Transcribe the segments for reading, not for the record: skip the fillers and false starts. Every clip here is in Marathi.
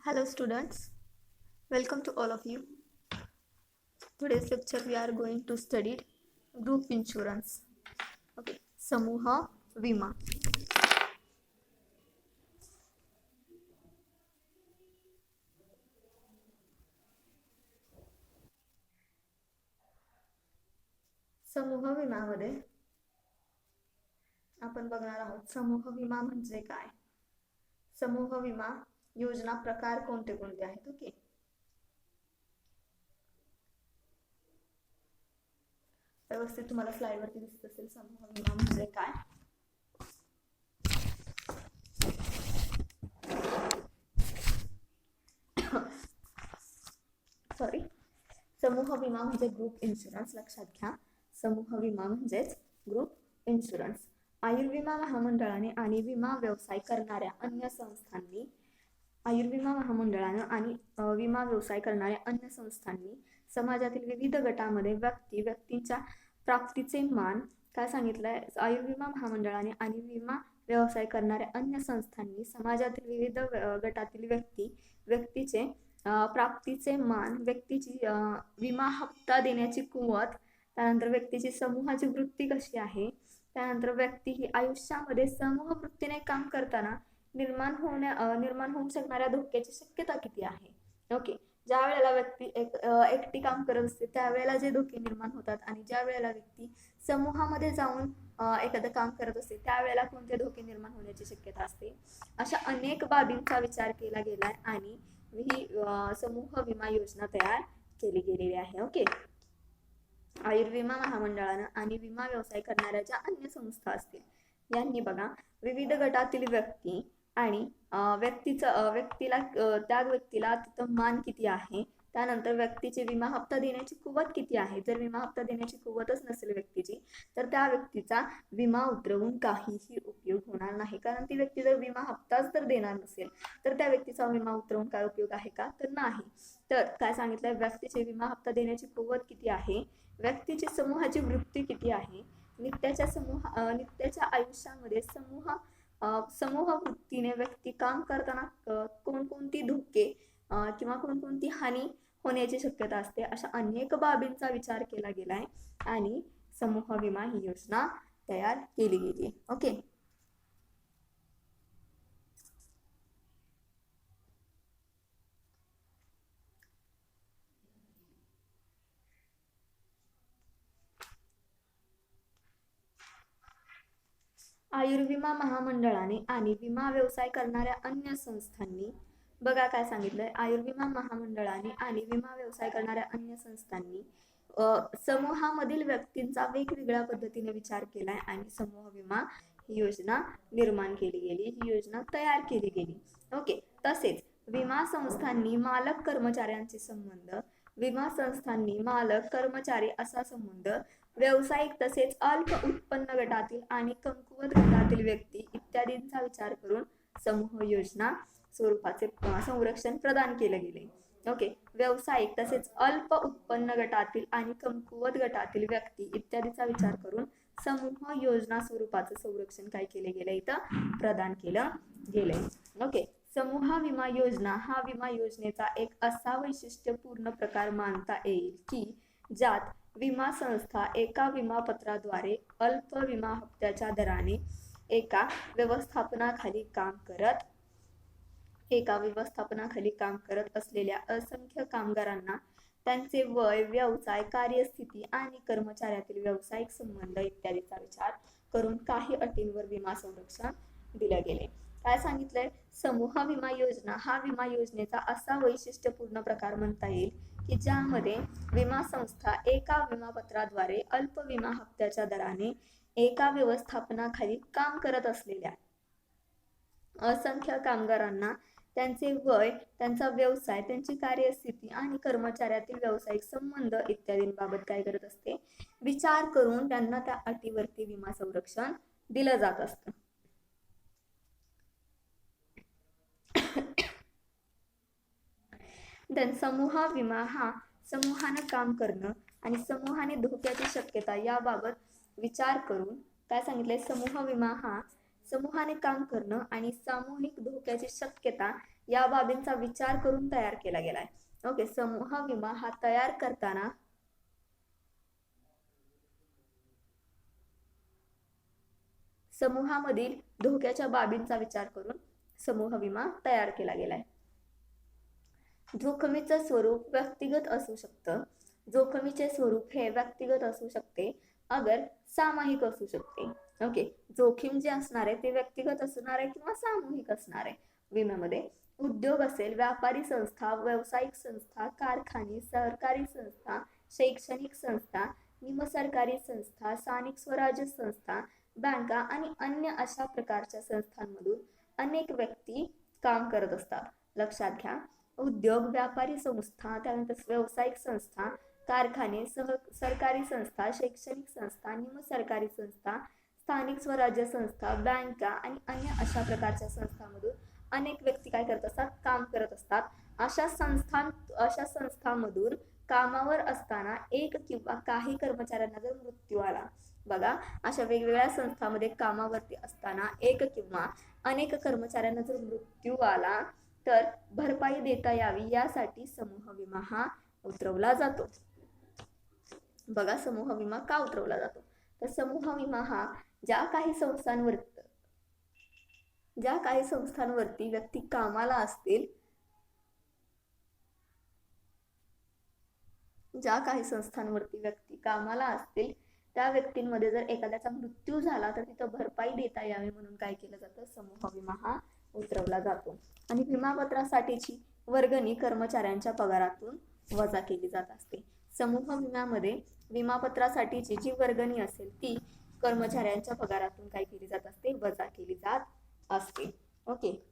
Hello students, welcome to all of you. Today's lecture we are going to study group insurance. Okay, Samuha Vima. समूह विम्यामध्ये आपण बघणार आहोत समूह विमा म्हणजे काय, समूह विमा योजना प्रकार कोणते कोणते आहेत. ओके, व्यवस्थित तुम्हाला स्लाइड वरती दिसत असेल समूह विमा म्हणजे काय. सॉरी, समूह विमा म्हणजे ग्रुप इन्शुरन्स. लक्षात घ्या, समूह विमा म्हणजेच ग्रुप इन्शुरन्स. आयुर्विमा महामंडळाने आणि विमा व्यवसाय करणाऱ्या अन्य संस्थांनी आयुर्विमा महामंडळानं आणि विमा व्यवसाय करणाऱ्या अन्य संस्थांनी समाजातील विविध गटामध्ये व्यक्तींच्या प्राप्तीचे मान काय सांगितलंय. आयुर्विमा महामंडळाने आणि विमा व्यवसाय करणाऱ्या अन्य संस्थांनी समाजातील विविध गटातील व्यक्तीचे प्राप्तीचे मान, व्यक्तीची विमा हप्ता देण्याची कुवत, त्यानंतर व्यक्तीची समूहाची वृत्ती कशी आहे, त्यानंतर व्यक्ती ही आयुष्यामध्ये समूह वृत्तीने काम करताना निर्माण होऊ शकणाऱ्या धोक्याची शक्यता किती आहे. ओके, ज्या वेळेला व्यक्ती एकटी काम करत असते त्यावेळेला जे धोके निर्माण होतात आणि ज्या वेळेला व्यक्ती समूहामध्ये जाऊन एखादं काम करत असते त्यावेळेला कोणते धोके निर्माण होण्याची शक्यता असते. अशा अनेक बाबींचा विचार केला गेलाय आणि ही समूह विमा योजना तयार केली गेलेली आहे. ओके, आयुर्विमा महामंडळानं आणि विमा व्यवसाय करणाऱ्या ज्या अन्य संस्था असतील यांनी बघा विविध गटातील व्यक्ती आणि त्या व्यक्तीला तिथं मान किती आहे, त्यानंतर व्यक्तीची विमा हप्ता देण्याची कुवत किती आहे. जर विमा हप्ता देण्याची कुवतच नसेल व्यक्तीची तर त्या व्यक्तीचा विमा उतरवून काहीही उपयोग होणार नाही. कारण ती व्यक्ती जर विमा हप्ताच जर देणार नसेल तर त्या व्यक्तीचा विमा उतरवून काय उपयोग आहे का, तर नाही. तर काय सांगितलंय, व्यक्तीची विमा हप्ता देण्याची कुवत किती आहे, व्यक्तीची समूहाची वृत्ती किती आहे, नित्याच्या आयुष्यामध्ये समूह वृत्तीने व्यक्ती काम करताना कोणकोणती धोके किंवा कोणकोणती हानी होण्याची शक्यता असते. अशा अनेक बाबींचा विचार केला गेलाय आणि समूह विमा ही योजना तयार केली गेली. ओके, आयुर्विमा महामंडळाने आणि विमा व्यवसाय करणाऱ्या अन्य संस्थांनी बघा काय सांगितलंय, आयुर्विमा महामंडळाने आणि विमा व्यवसाय करणाऱ्या अन्य संस्थांनी समूहामधील व्यक्तींचा वेगवेगळ्या पद्धतीने विचार केलाय आणि समूह विमा ही योजना निर्माण केली गेली, ही योजना तयार केली गेली. ओके, तसेच विमा संस्थांनी मालक कर्मचारी असा संबंध व्यावसायिक तसेच अल्प उत्पन्न गटातील आणि कमकुवत गटातील व्यक्ती इत्यादींचा विचार करून समूह योजना स्वरूपाचे संरक्षण प्रदान केले गेले. ओके, व्यावसायिक तसेच अल्प उत्पन्न गटातील आणि कमकुवत गटातील व्यक्ती इत्यादीचा विचार करून समूह योजना स्वरूपाचं संरक्षण काय केले गेले, इथं प्रदान केलं गेलंय. ओके, समूह विमा योजना हा विमा योजनेचा एक असा वैशिष्ट्यपूर्ण प्रकार मानता येईल की ज्यात विमा संस्था एका विमापत्राद्वारे अल्प विमा हप्त्याच्या दराने एका व्यवस्थापनाखाली काम करत असलेल्या असंख्य कामगारांना त्यांचे वय, व्यवसाय, कार्यस्थिती आणि कर्मचाऱ्यातील व्यावसायिक संबंध इत्यादीचा विचार करून काही अटींवर विमा संरक्षण दिले गेले. काय सांगितलंय, समूह विमा योजना हा विमा योजनेचा असा वैशिष्ट्यपूर्ण प्रकार म्हणता येईल की ज्यामध्ये विमा संस्था एका विमापत्राद्वारे अल्प विमा हप्त्याच्या दराने एका व्यवस्थापनाखाली काम करत असलेल्या असंख्य कामगारांना त्यांचे वय, त्यांचा व्यवसाय, त्यांची कार्यस्थिती आणि कर्मचाऱ्यातील व्यावसायिक संबंध इत्यादींबाबत काय करत असते, विचार करून त्यांना त्या अटीवरती विमा संरक्षण दिलं जात असतं. समूह विमा हा समूहानं काम करणं आणि समूहाने धोक्याची शक्यता याबाबत विचार करून काय सांगितलंय, समूह विमा हा समूहाने काम करणं आणि सामूहिक धोक्याची शक्यता या बाबींचा विचार करून तयार केला गेलाय. ओके, समूह विमा हा तयार करताना समूहामधील धोक्याच्या बाबींचा विचार करून समूह विमा तयार केला गेलाय. जोखमीचं स्वरूप व्यक्तिगत असू शकतं. जोखमीचे स्वरूप हे व्यक्तिगत असू शकते अगर सामायिक असू शकते. ओके, जोखीम जे असणार आहे ते व्यक्तिगत असणार आहे किंवा सामूहिक असणार आहे. विम्यामध्ये उद्योग असेल, व्यापारी संस्था, व्यावसायिक संस्था, कारखाने, सहकारी संस्था, शैक्षणिक संस्था, निमसरकारी संस्था, स्थानिक स्वराज्य संस्था, बँका आणि अन्य अशा प्रकारच्या संस्थांमधून अनेक व्यक्ती काम करत असतात. लक्षात घ्या, उद्योग, व्यापारी संस्था, त्यानंतर व्यावसायिक संस्था, कारखाने, सरकारी संस्था, शैक्षणिक संस्था, निमसरकारी संस्था, स्थानिक स्वराज्य संस्था, बँका आणि अन्य अशा प्रकारच्या संस्थांमधून अनेक व्यक्ती काय करत असतात, काम करत असतात. अशा संस्थांमधून कामावर असताना एक किंवा काही कर्मचाऱ्यांना जर मृत्यू आला, बघा, अशा वेगवेगळ्या संस्थांमध्ये कामावरती असताना एक किंवा अनेक कर्मचाऱ्यांना जर मृत्यू आला तर भरपाई देता यावी यासाठी समूह विमा हा उतरवला जातो. बघा, समूह विमा का उतरवला जातो? तर समूह विमा हा ज्या काही संस्थांवरती व्यक्ती कामाला असतील, त्या व्यक्तींमध्ये जर एखाद्याचा मृत्यू झाला तर तिथं भरपाई देता यावी म्हणून काय केलं जातं, समूह विमा हा उतरवला जातो. आणि विमापत्रासाठीची वर्गणी कर्मचाऱ्यांच्या पगारातून वजा केली जात असते. समूह विम्यामध्ये विमापत्रासाठीची जी वर्गणी असेल ती कर्मचाऱ्यांच्या पगारातून काय केली जात असते, वजा केली जात असते. ओके,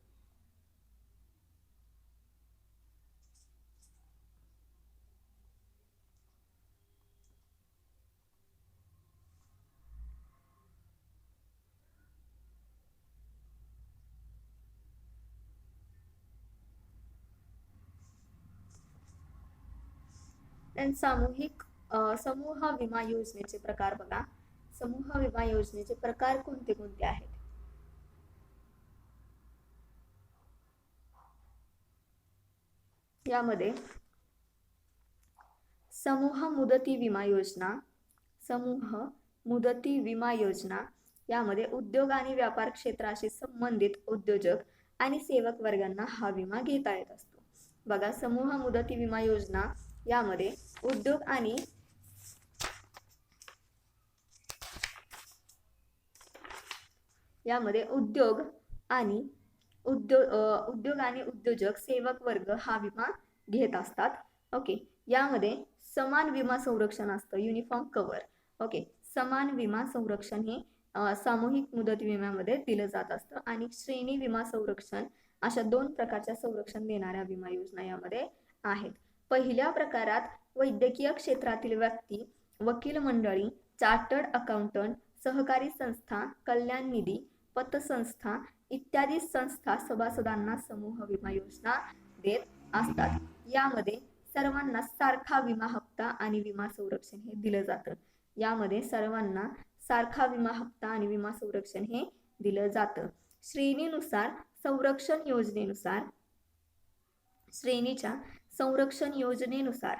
समूह विमा योजनेचे प्रकार बघा. समूह विमा योजनेचे प्रकार कोणते कोणते आहेत? यामध्ये समूह मुदती विमा योजना यामध्ये उद्योग आणि व्यापार क्षेत्राशी संबंधित उद्योजक आणि सेवक वर्गांना हा विमा घेता येत असतो. बघा, समूह मुदती विमा योजना यामध्ये उद्योग आणि उद्योजक सेवक वर्ग हा विमा घेत असतात. ओके, यामध्ये समान विमा संरक्षण असतं, युनिफॉर्म कव्हर. ओके, समान विमा संरक्षण हे सामूहिक मुदत विम्यामध्ये दिलं जात असतं. आणि श्रेणी विमा संरक्षण अशा 2 प्रकारच्या संरक्षण देणाऱ्या विमा योजना यामध्ये आहेत. पहिल्या प्रकारात वैद्यकीय क्षेत्रातील व्यक्ती, वकील मंडळी, चार्टर्ड अकाउंटंट, सहकारी संस्था, कल्याण निधी, पतसंस्था इत्यादी संस्था सभासदांना समूह विमा योजना देत असतात. यामध्ये सर्वांना सारखा विमा हप्ता आणि विमा संरक्षण हे दिलं जातं. यामध्ये सर्वांना सारखा विमा हप्ता आणि विमा संरक्षण हे दिलं जातं. श्रेणीच्या संरक्षण योजनेनुसार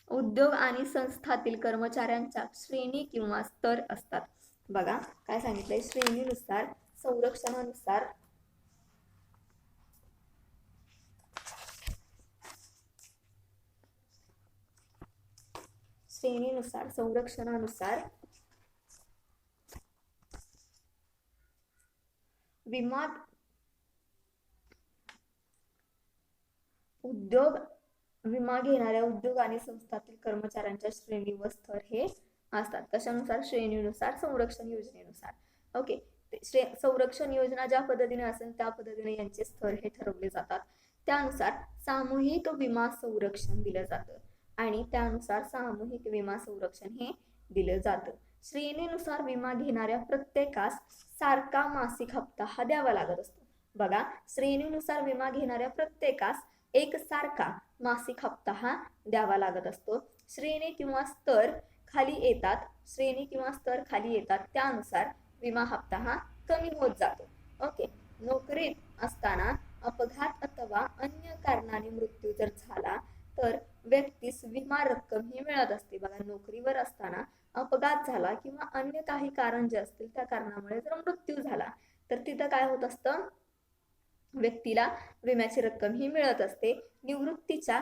उद्योग आणि संस्थातील कर्मचाऱ्यांच्या श्रेणी किंवा स्तर असतात. बघा, काय सांगितलंय, श्रेणीनुसार संरक्षणानुसार विमा घेणाऱ्या उद्योग आणि संस्थातील कर्मचाऱ्यांच्या श्रेणी व स्तर हे असतात. कशानुसार? श्रेणीनुसार, संरक्षण योजनेनुसार. ओके, संरक्षण योजना ज्या पद्धतीने असेल त्या पद्धतीने यांचे स्तर हे ठरवले जातात. त्यानुसार सामूहिक विमा संरक्षण दिलं जातं आणि त्यानुसार सामूहिक विमा संरक्षण हे दिलं जातं. श्रेणीनुसार विमा घेणाऱ्या प्रत्येकास सारखा मासिक हप्ता हा द्यावा लागत असतो. बघा, श्रेणीनुसार विमा घेणाऱ्या प्रत्येकास एक सारखा मासिक हप्ता हा द्यावा लागत असतो. श्रेणी किंवा स्तर खाली येतात त्यानुसार विमा हप्ता हा कमी होत जातो. ओके, नोकरीत असताना अपघात अथवा अन्य कारणाने मृत्यू जर झाला तर व्यक्तीस विमा रक्कम ही मिळत असते. बघा, नोकरीवर असताना अपघात झाला किंवा अन्य काही कारण जे असतील त्या कारणामुळे जर मृत्यू झाला तर तिथं काय होत असतं, व्यक्तीला विम्याची रक्कम ही मिळत असते. निवृत्तीच्या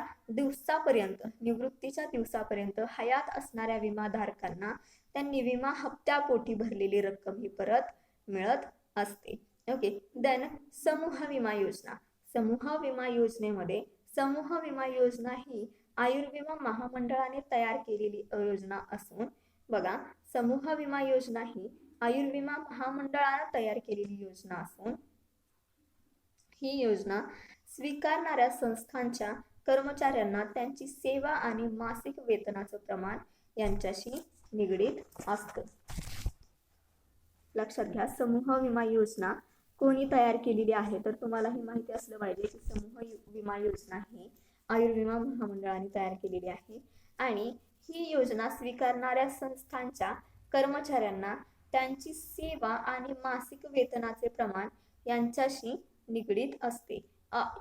दिवसापर्यंत हयात असणाऱ्या विमाधारकांना त्यांनी विमा हप्त्यापोटी भरलेली रक्कम ही परत मिळत असते. ओके, देन समूह विमा योजना. समूह विमा योजनेमध्ये समूह विमा योजना ही आयुर्विमा महामंडळाने तयार केलेली योजना असून, बघा, समूह विमा योजना ही आयुर्विमा महामंडळाने तयार केलेली योजना असून ही योजना स्वीकारणाऱ्या संस्थांच्या कर्मचाऱ्यांना त्यांची सेवा आणि मासिक वेतनाचं प्रमाण यांच्याशी निगडीत असतं. लक्षात घ्या, समूह विमा योजना कोणी तयार केलेली आहे तर तुम्हाला ही माहिती असलं पाहिजे की समूह विमा योजना ही आयुर्विमा महामंडळाने तयार केलेली आहे आणि ही योजना स्वीकारणाऱ्या संस्थांच्या कर्मचाऱ्यांना त्यांची सेवा आणि मासिक वेतनाचे प्रमाण यांच्याशी निगडीत असते.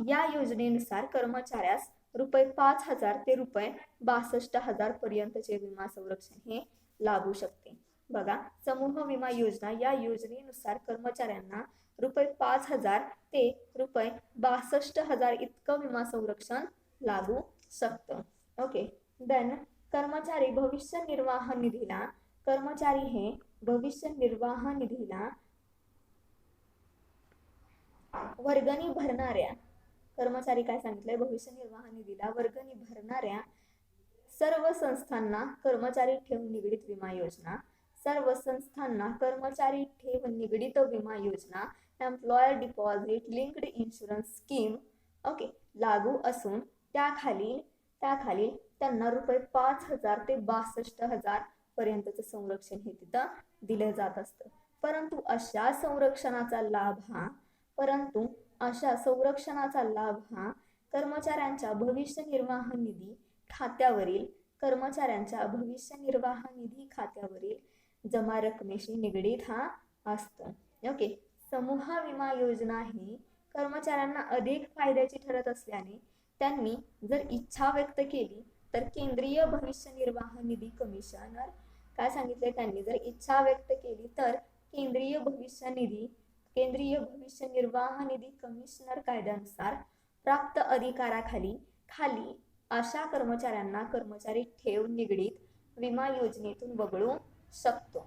या योजनेनुसार कर्मचाऱ्यास ₹5,000 ते ₹62,000 पर्यंतचे विमा संरक्षण हे लागू शकते. बघा, समूह विमा योजना या योजनेनुसार कर्मचाऱ्यांना ₹5,000 ते ₹62,000 इतकं विमा संरक्षण लागू शकतं. ओके, देन कर्मचारी भविष्य निर्वाह निधीला वर्गणी भरणाऱ्या कर्मचारी काय सांगितलंय, भविष्य निर्वाह निधीला वर्गणी भरणाऱ्या सर्व संस्थांना कर्मचारी ठेव निगडित विमा योजना, सर्व संस्थांना कर्मचारी ठेव निगडित विमा योजना, employer deposit linked insurance scheme okay लागू असून त्याखाली त्यांना ₹5,000 ते ₹62,000 पर्यंतचं संरक्षण हे तिथं दिलं जात असतं. परंतु अशा संरक्षणाचा लाभ हा कर्मचाऱ्यांच्या भविष्य निर्वाह निधी खात्यावरील जमा रकमेशी निगडीत हा असतो. ओके, समूह विमा योजना ही कर्मचाऱ्यांना अधिक फायद्याची ठरत असल्याने त्यांनी जर इच्छा व्यक्त केली तर केंद्रीय भविष्य निर्वाह निधी कमिशनर काय सांगितले, त्यांनी जर इच्छा व्यक्त केली तर केंद्रीय भविष्य निर्वाह निधी कमिशनर कायद्यानुसार प्राप्त अधिकाराखाली अशा कर्मचाऱ्यांना कर्मचारी ठेव निगडीत विमा योजनेतून वगळू शकतो.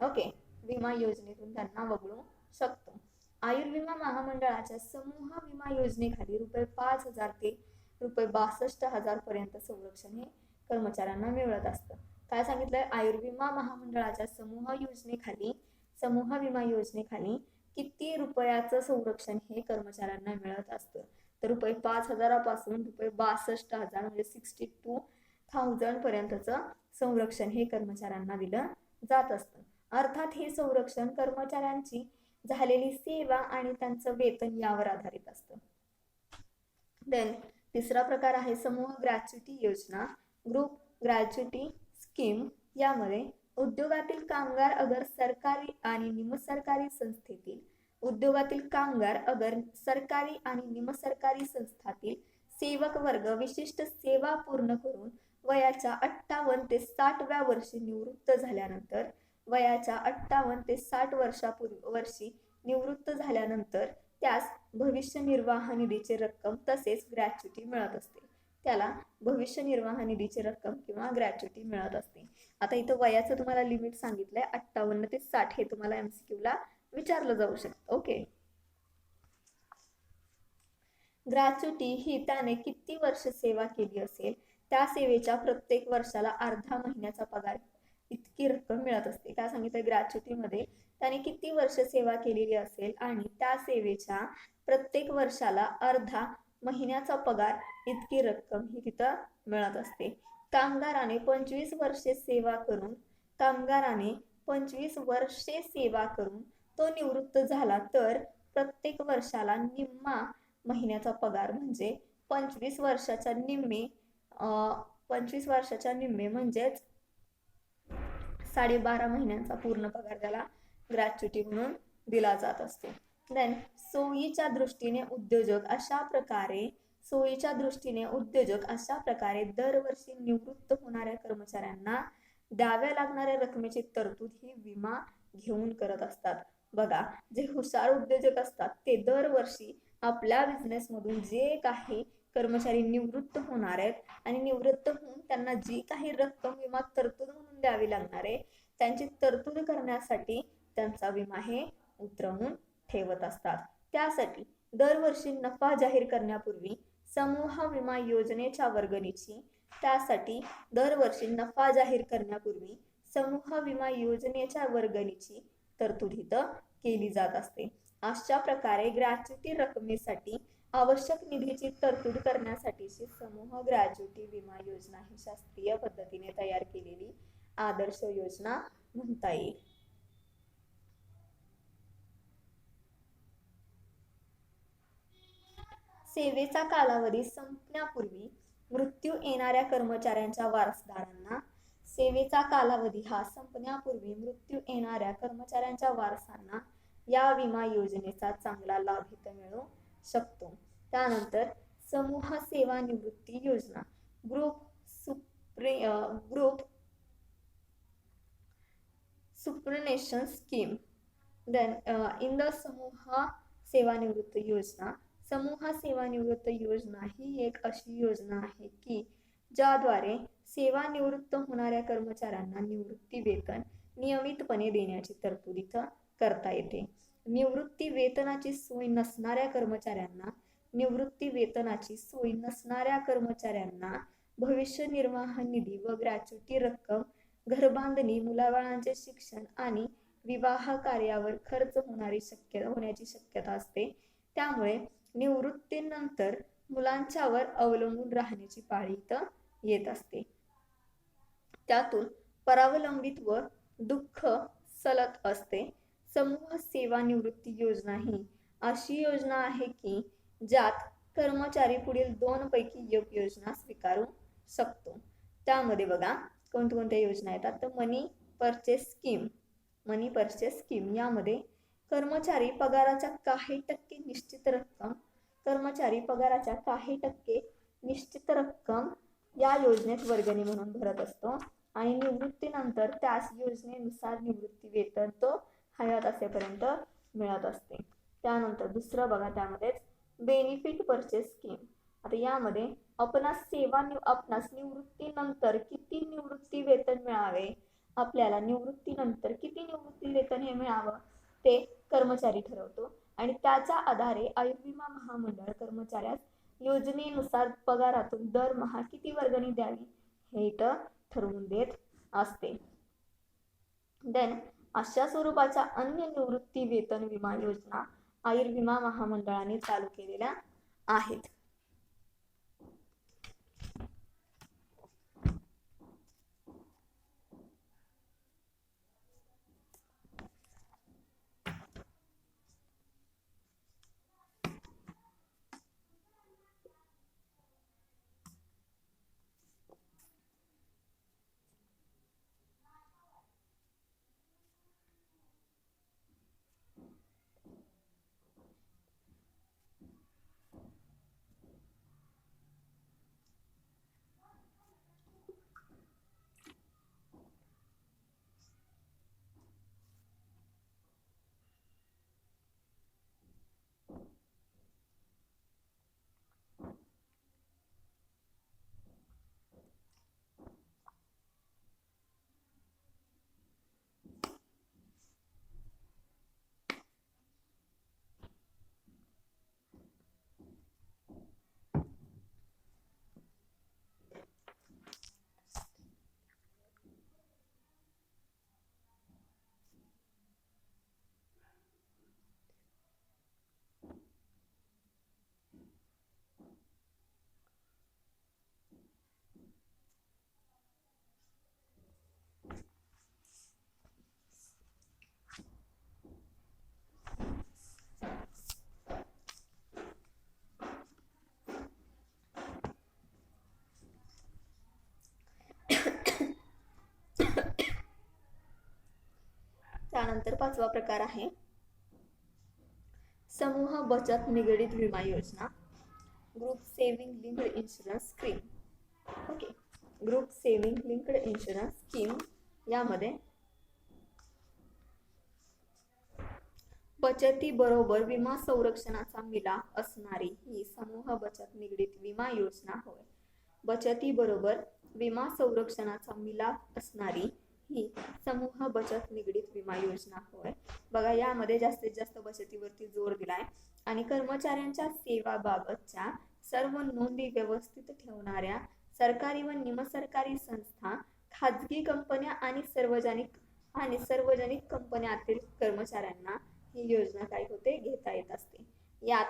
ओके, विमा योजनेतून त्यांना वगळू शकतो. आयुर्विमा महामंडळाच्या समूह विमा योजनेखाली ₹5,000 ते ₹62,000 पर्यंत संरक्षण हे कर्मचाऱ्यांना मिळत असतं. काय सांगितलंय, आयुर्विमा महामंडळाच्या समूह विमा योजनेखाली किती रुपयाचं संरक्षण हे कर्मचाऱ्यांना मिळत असतं तर ₹5,000 पासून ₹62,000 म्हणजे 62,000 पर्यंतचं संरक्षण हे कर्मचाऱ्यांना दिलं जात असतं. अर्थात हे संरक्षण कर्मचाऱ्यांची झालेली सेवा आणि त्यांचं वेतन यावर आधारित असतं. देन तिसरा प्रकार आहे समूह ग्रॅच्युटी योजना, ग्रुप ग्रॅच्युटी स्कीम. यामध्ये उद्योगातील कामगार अगर सरकारी आणि निमसरकारी संस्थातील सेवक वर्ग विशिष्ट सेवा पूर्ण करून वयाच्या 58 ते 60व्या वर्षी निवृत्त झाल्यानंतर त्यास भविष्य निर्वाह निधीची रक्कम तसेच ग्रॅच्युटी मिळत असते. त्याला भविष्य निर्वाह निधीची रक्कम किंवा ग्रॅच्युटी मिळत असते. आता इथं वयाचं तुम्हाला लिमिट सांगितलंय 58 ते 60 हे तुम्हाला MCQ ला विचारलं जाऊ शकतं. ओके, ग्रॅच्युटी ही त्याने किती वर्ष सेवा केली असेल त्या सेवेच्या प्रत्येक वर्षाला अर्धा महिन्याचा पगार इतकी रक्कम मिळत असते. काय सांगितलं, ग्रॅच्युटी मध्ये त्याने किती वर्ष सेवा केलेली असेल आणि त्या सेवेच्या प्रत्येक वर्षाला अर्धा महिन्याचा पगार इतकी रक्कम ही तिथं मिळत असते. कामगाराने 25 वर्षे सेवा करून तो निवृत्त झाला तर प्रत्येक वर्षाला निम्मा महिन्याचा पगार म्हणजे 25 वर्षाच्या निम्मे म्हणजेच 12.5 महिन्यांचा पूर्ण पगार त्याला ग्रॅच्युटी म्हणून दिला जात असतो. देन सोयीच्या दृष्टीने उद्योजक अशा प्रकारे दरवर्षी निवृत्त होणाऱ्या कर्मचाऱ्यांना द्याव्या लागणाऱ्या रकमेची तरतूद ही विमा घेऊन करत असतात. बघा, जे हुशार उद्योजक असतात ते दरवर्षी आपल्या बिझनेस मधून जे काही कर्मचारी निवृत्त होणार आहेत आणि निवृत्त होऊन त्यांना जी काही रक्कम विमा तरतूद म्हणून द्यावी लागणार आहे त्यांची तरतूद करण्यासाठी त्यांचा विमा हे उतरवून ठेवत असतात. त्यासाठी दरवर्षी नफा जाहीर करण्यापूर्वी समूह विमा योजनेच्या वर्गणीची तरतूद इथं केली जात असते. अशा प्रकारे ग्रॅच्युटी रकमेसाठी आवश्यक निधीची तरतूद करण्यासाठीची समूह ग्रॅच्युटी विमा योजना ही शास्त्रीय पद्धतीने तयार केलेली आदर्श योजना म्हणता येईल. सेवेचा कालावधी संपण्यापूर्वी मृत्यू येणाऱ्या कर्मचाऱ्यांच्या वारसांना या विमा योजनेचा चांगला लाभ इथं मिळू शकतो. त्यानंतर समूह सेवानिवृत्ती योजना group superannuation scheme. Then in the समूह सेवानिवृत्ती योजना ही एक अशी योजना आहे की ज्याद्वारे सेवानिवृत्त होणाऱ्या कर्मचाऱ्यांना निवृत्ती वेतन नियमितपणे देण्याची तरतूद इथं करता येते. निवृत्ती वेतनाची सोय नसणाऱ्या कर्मचाऱ्यांना भविष्य निर्वाह निधी व ग्रॅच्युटी रक्कम घरबांधणी, मुलाबाळांचे शिक्षण आणि विवाह कार्यावर खर्च होण्याची शक्यता असते. त्यामुळे निवृत्तीनंतर मुलांच्यावर अवलंबून राहण्याची पाळी इथं येत असते. त्यातून परावलंबित्व दुःख सलत असते. समूह सेवानिवृत्ती योजना ही अशी योजना आहे की ज्यात कर्मचारी पुढील दोन पैकी एक योजना स्वीकारू शकतो. त्यामध्ये बघा कोणत्या योजना येतात तर मनी परचेस स्कीम यामध्ये कर्मचारी पगाराच्या काही टक्के निश्चित रक्कम या योजनेत वर्गणी म्हणून भरत असतो आणि निवृत्तीनंतर त्याच योजनेनुसार निवृत्ती वेतन तो हयात असेपर्यंत मिळत असते. त्यानंतर दुसरं बघा त्यामध्येच बेनिफिट परचेस स्कीम. आता यामध्ये आपणास निवृत्तीनंतर किती निवृत्ती वेतन मिळावे, आपल्याला निवृत्तीनंतर किती निवृत्ती वेतन हे मिळावं ते कर्मचारी ठरवतो आणि त्याच्या आधारे आयुर्विमा महामंडळ कर्मचाऱ्यास योजनेनुसार पगारातून दरमहा किती वर्गणी द्यावी हे इथं ठरवून देत असते. देन अशा स्वरूपाच्या अन्य निवृत्ती वेतन विमा योजना आयुर्विमा महामंडळाने चालू केलेल्या आहेत. त्यानंतर 5वा प्रकार आहे समूह बचत निगडित विमा योजना, group saving linked insurance scheme. Okay, group saving linked insurance scheme यामध्ये बचती बरोबर विमा संरक्षणाचा मिलाफ असणारी ही समूह बचत निगडित विमा योजना होय. बचती बरोबर विमा संरक्षणाचा मिलाफ असणारी ही समूह बचत निगडित विमा योजना होय. बघा, यामध्ये जास्तीत जास्त बचतीवरती जोर दिलाय आणि कर्मचाऱ्यांच्या सेवाबाबतच्या सर्व नोंदी व्यवस्थित ठेवणाऱ्या सरकारी व निमसरकारी संस्था, खाजगी कंपन्या आणि सार्वजनिक कंपन्यातील कर्मचाऱ्यांना ही योजना काय होते, घेता येत असते. यात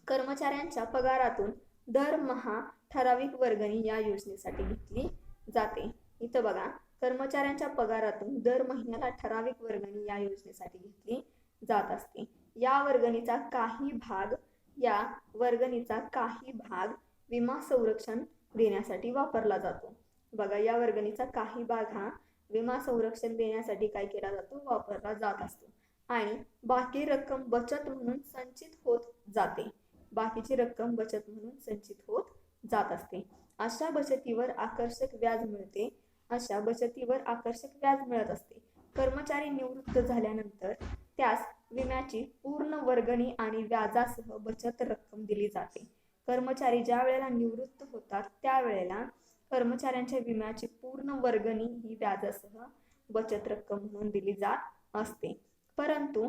कर्मचाऱ्यांच्या पगारातून दरमहा ठराविक वर्गणी या योजनेसाठी घेतली जाते. इथं बघा, कर्मचाऱ्यांच्या पगारातून दर महिन्याला ठराविक वर्गणी या योजनेसाठी घेतली जात असते. या वर्गणीचा काही भाग विमा संरक्षण देण्यासाठी वापरला जातो. बघा, या वर्गणीचा काही भाग हा विमा संरक्षण देण्यासाठी काय केला जातो, वापरला जात असतो आणि बाकी रक्कम बचत म्हणून संचित होत जाते. बाकीची रक्कम बचत म्हणून संचित होत जात असते. अशा बचतीवर आकर्षक व्याज मिळत असते. कर्मचारी निवृत्त झाल्यानंतर त्यास विम्याची पूर्ण वर्गणी आणि व्याजासह बचत रक्कम दिली जाते. कर्मचारी ज्या वेळेला निवृत्त होतात त्यावेळेला कर्मचाऱ्यांच्या विम्याची पूर्ण वर्गणी ही व्याजासह बचत रक्कम म्हणून दिली जात असते. परंतु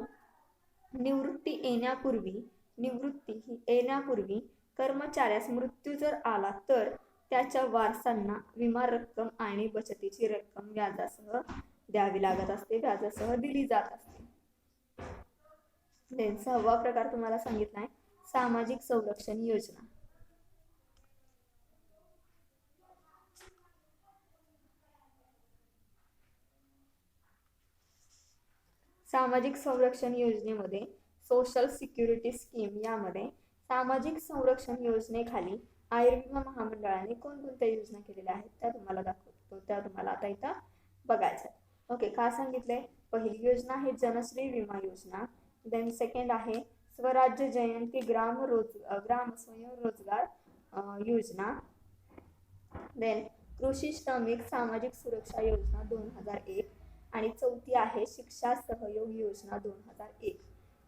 निवृत्ती येण्यापूर्वी कर्मचाऱ्यास मृत्यू जर आला तर त्याच्या वारसांना विमा रक्कम आणि बचतीची रक्कम व्याजासह द्यावी लागत असते, व्याजासह दिली जात असते. 6वा प्रकार तुम्हाला सांगितलाय सामाजिक संरक्षण योजना. सामाजिक संरक्षण योजनेमध्ये सोशल सिक्युरिटी स्कीम यामध्ये सामाजिक संरक्षण योजनेखाली आयुर्विमा महामंडळाने कोणकोणत्या योजना केलेल्या आहेत त्या तुम्हाला दाखवतो. त्या तुम्हाला आता इथं बघायच्या. ओके, काय सांगितलंय? पहिली योजना आहे जनश्री विमा योजना. देन सेकंड आहे स्वराज्य जयंती ग्राम स्वयंरोजगार योजना. देन कृषी श्रमिक सामाजिक सुरक्षा योजना 2001 आणि चौथी आहे शिक्षा सहयोग योजना 2001.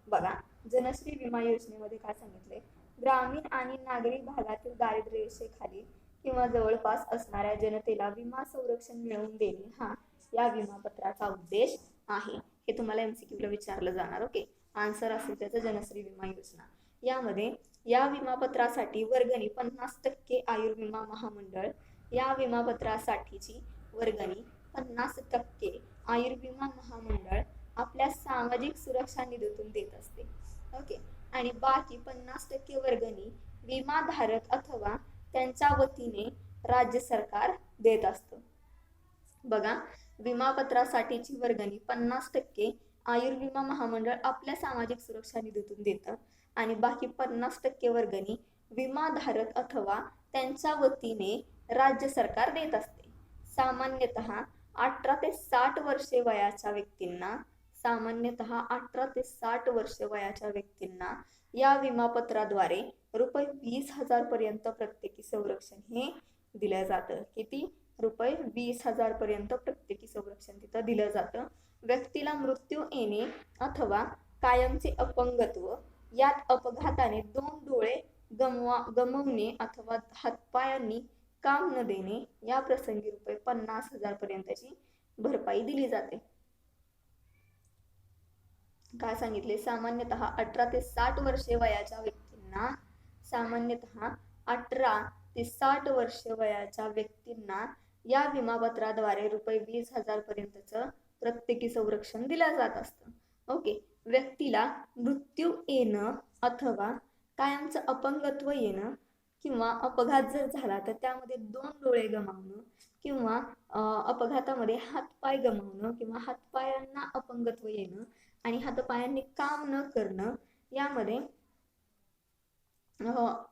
बघा, जनश्री विमा योजनेमध्ये काय सांगितले? ग्रामीण आणि नागरी भागातील दारिद्र्य रेषेखाली किंवा जवळपास असणाऱ्या जनतेला विमा संरक्षण मिळवून देणे हा या विमापत्राचा उद्देश आहे. हे तुम्हाला MCQ ला विचारलं जाणार. ओके, आन्सर असेल त्याचं जनश्री विमा योजना. यामध्ये या विमापत्रासाठी वर्गणी 50% आयुर्विमा महामंडळ या विमापत्रासाठीची वर्गणी 50% आयुर्विमा महामंडळ आपल्या सामाजिक सुरक्षा निधीतून देत असते. ओके, आणि बाकी 50% वर्गणी विमाधारक अथवा त्यांच्या वतीने राज्य सरकार देत असतं. बघा, विमापत्रासाठीची वर्गणी 50% आयुर्विमा महामंडळ आपल्या सामाजिक सुरक्षा निधीतून देतं आणि बाकी 50% वर्गणी विमाधारक अथवा त्यांच्या वतीने राज्य सरकार देत असते. सामान्यतः 18 ते 60 वर्षे वयाच्या व्यक्तींना या विमापत्राद्वारे ₹20,000 पर्यंत प्रत्येकी संरक्षण हे दिलं जातं. किती? ₹20,000 पर्यंत प्रत्येकी संरक्षण तिथं दिलं जातं. व्यक्तीला मृत्यू येणे अथवा कायमचे अपंगत्व, यात अपघाताने 2 डोळे गमावणे अथवा हातपायांनी काम न देणे या प्रसंगी ₹50,000 पर्यंतची भरपाई दिली जाते. काय सांगितले? सामान्यतः 18 ते 60 वर्षे वयाच्या व्यक्तींना या विमापत्राद्वारे ₹20,000 पर्यंतचं प्रत्येकी संरक्षण दिलं जात असतं. ओके, व्यक्तीला मृत्यू येणं अथवा कायमचं अपंगत्व येणं किंवा अपघात जर झाला तर त्यामध्ये 2 डोळे गमावणं किंवा अपघातामध्ये हातपाय गमावणं किंवा हातपायांना अपंगत्व येणं आणि हातपायांनी काम न करणं, यामध्ये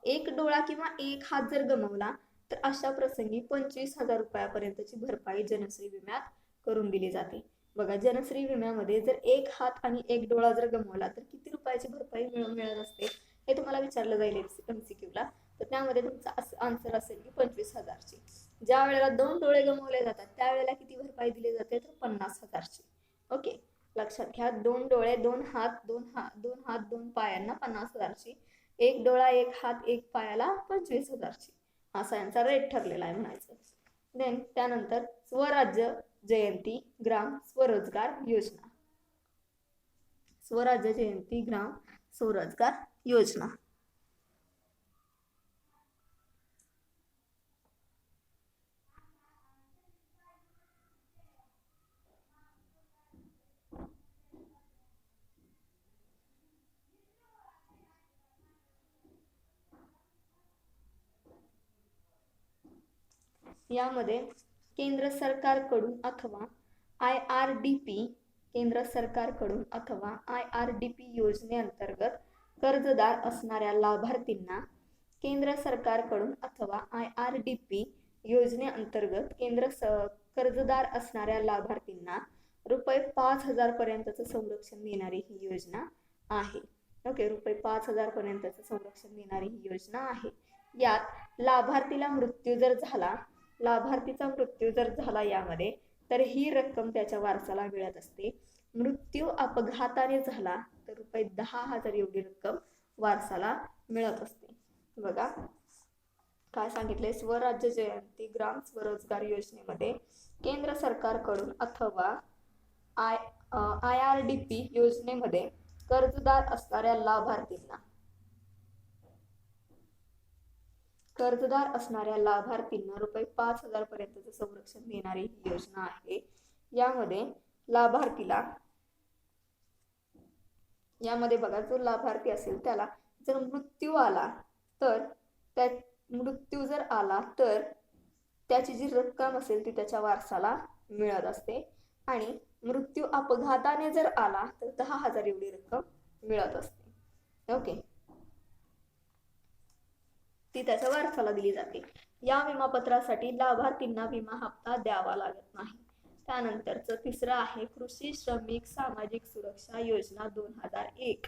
1 डोळा किंवा 1 हात जर गमावला तर अशा प्रसंगी ₹25,000 पर्यंतची भरपाई जनश्री विम्यात करून दिली जाते. बघा, जनश्री विम्यामध्ये जर एक हात आणि एक डोळा जर गमावला तर किती रुपयाची भरपाई मिळत असते हे तुम्हाला विचारलं जाईल MCQ ला. तर त्यामध्ये तुमचा आन्सर असेल की 25,000ची. ज्या वेळेला 2 डोळे गमावले जातात त्यावेळेला किती भरपाई दिली जाते तर 50,000ची. ओके, लक्षात घ्या. 2 डोळे, 2 हात, 2 पायांना 50,000ची. 1 डोळा, 1 हात, 1 पायाला 25,000ची. असा यांचा रेट ठरलेला आहे म्हणायचं. देन त्यानंतर स्वराज्य जयंती ग्राम स्वरोजगार योजना. स्वराज्य जयंती ग्राम स्वरोजगार योजना. यामध्ये केंद्र सरकारकडून अथवा IRDP केंद्र सरकारकडून अथवा IRDP योजनेअंतर्गत कर्जदार असणाऱ्या लाभार्थींना केंद्र सरकारकडून अथवा IRDP योजनेअंतर्गत कर्जदार असणाऱ्या लाभार्थींना ₹5,000 पर्यंतचं संरक्षण देणारी ही योजना आहे. ओके, ₹5,000 पर्यंतचं संरक्षण देणारी ही योजना आहे. यात लाभार्थीचा मृत्यू जर झाला यामध्ये तर ही रक्कम त्याच्या वारसाला मिळत असते. मृत्यू अपघाताने झाला तर ₹10,000 एवढी रक्कम वारसाला मिळत असते. बघा काय सांगितले, स्वराज्य जयंती ग्राम स्वरोजगार योजनेमध्ये केंद्र सरकारकडून अथवा IRDP योजनेमध्ये कर्जदार असणाऱ्या लाभार्थींना ₹5,000 पर्यंतचं संरक्षण देणारी ही योजना आहे. यामध्ये बघा, जो लाभार्थी असेल त्याला जर मृत्यू जर आला तर त्याची जी रक्कम असेल ती त्याच्या वारसाला मिळत असते. आणि मृत्यू अपघाताने जर आला तर 10,000 एवढी रक्कम मिळत असते. ओके, ती त्याच्या वारसाला दिली जाते. या विमापत्रासाठी लाभार्थींना विमा हप्ता द्यावा लागत नाही. त्यानंतरचं तिसरं आहे कृषी श्रमिक सामाजिक सुरक्षा योजना 2001.